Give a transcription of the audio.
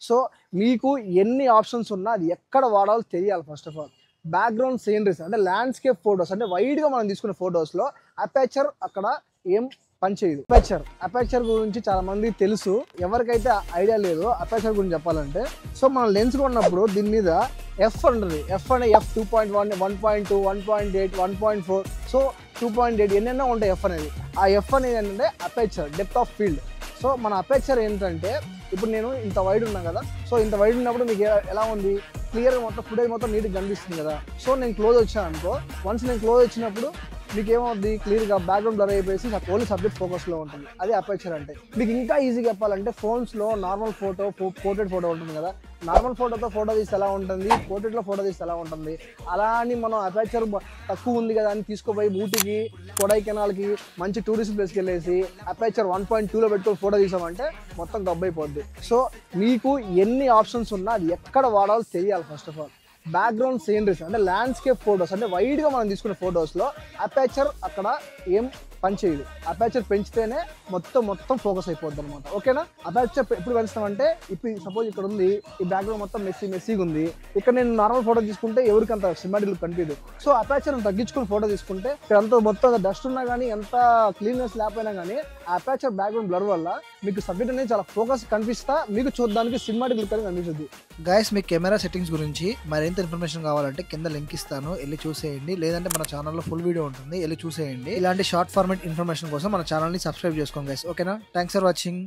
So మీకు ఎన్ని options ఉన్నా అది ఎక్కడ వాడాలో తెలియాలి. First of all background sceneries అంటే ల్యాండ్స్కేప్ ఫొటోస్ అంటే వైడ్గా మనం తీసుకునే ఫొటోస్లో అపేచర్ అక్కడ ఏం పనిచేయదు. అపేచర్ గురించి చాలా మంది తెలుసు, ఎవరికైతే ఐడియా లేదు అపేచర్ గురించి చెప్పాలంటే, సో మనం లెన్స్ కొన్నప్పుడు దీని మీద ఎఫ్ ఉంటుంది. ఎఫ్ అంటే ఎఫ్ 2.1, 1.2, 1.8, 1.4, సో 2.8 ఎన్నెన్నో ఉంటాయి ఎఫ్ అనేది. ఆ ఎఫ్ అనేది ఏంటంటే aperture, depth of field. So మన అపేచర్ ఏంటంటే ఇప్పుడు నేను ఇంత వైడ్ ఉన్నా కదా, సో ఇంత వైడ్ ఉన్నప్పుడు మీకు ఎలా ఉంది, క్లియర్గా మొత్తం ఫుటేజ్ మొత్తం నీట్గా కనిపిస్తుంది కదా. సో నేను క్లోజ్ వచ్చాను అనుకో, వన్స్ నేను క్లోజ్ వచ్చినప్పుడు మీకు ఏమవుద్ది, క్లియర్గా బ్యాక్గ్రౌండ్ బ్లర్ అయిపోయి ఓన్లీ సబ్జెక్ట్ ఫోకస్లో ఉంటుంది. అది అపేచర్ అంటే. మీకు ఇంకా ఈజీగా చెప్పాలంటే ఫోన్స్లో నార్మల్ పోర్ట్రేట్ ఫోటో ఉంటుంది కదా, నార్మల్ ఫోటోతో ఫోటో తీస్తే ఎలా ఉంటుంది, పోర్ట్రేట్లో ఫోటో తీస్తే ఎలా ఉంటుంది, అలా అని మనం అపేచర్ తక్కువ ఉంది కదా అని తీసుకుపోయి ఊటీకి, కొడైకెనాల్కి మంచి టూరిస్ట్ ప్లేస్కి వెళ్ళేసి అపేచర్ 1.2లో పెట్టుకొని ఫోటో తీసామంటే మొత్తం గబ్బైపోద్ది. సో మీకు ఎన్ని ఆప్షన్స్ ఉన్నా అది ఎక్కడ వాడాలో తెలియాలి. First of all background sceneries అంటే ల్యాండ్స్కేప్ ఫొటోస్ అంటే వైడ్గా మనం తీసుకునే ఫొటోస్లో అపేచర్ అక్కడ ఏం పనిచేయదు. అపేచర్ పెంచితేనే మొత్తం ఫోకస్ అయిపోద్ది అనమాట. ఓకేనా. అపేచర్ ఎప్పుడు పెంచుతామంటే ఇప్పుడు సపోజ్ ఇక్కడ ఉంది, ఈ బ్యాక్గ్రౌండ్ మొత్తం మెస్సీగా ఉంది, ఇక్కడ నేను నార్మల్ ఫోటో తీసుకుంటే ఎవరికి అంత సినిమాటిక్ లుక్ కనిపించదు. సో అపేచర్ తగ్గించుకుని ఫోటో తీసుకుంటే ఇక్కడ అంతా మొత్తం డస్ట్ ఉన్నా కానీ ఎంత క్లీన్నెస్ లేకపోయినా కానీ ఆ అపేచర్ బ్యాక్గ్రౌండ్ బ్లర్ వల్ల మీకు సబ్జెక్ట్ అనేది చాలా ఫోకస్ కనిపిస్తా, మీకు చూడడానికి సినిమాటిక్ లుక్ అనేది కనిపిస్తుంది. గైస్ మీ కెమెరా సెట్టింగ్స్ గురించి మరింత ఇన్ఫర్మేషన్ కావాలంటే కింద లింక్ ఇస్తాను, వెళ్ళి చూసేయండి. లేదంటే మన ఛానల్లో ఫుల్ వీడియో ఉంటుంది, వెళ్ళి చూసేయండి. ఇలాంటి షార్ట్ ఫార్మాట్ ఇన్ఫర్మేషన్ కోసం మన ఛానల్ని సబ్స్క్రైబ్ చేసుకోండి గైస్. ఓకేనా. Thanks for watching.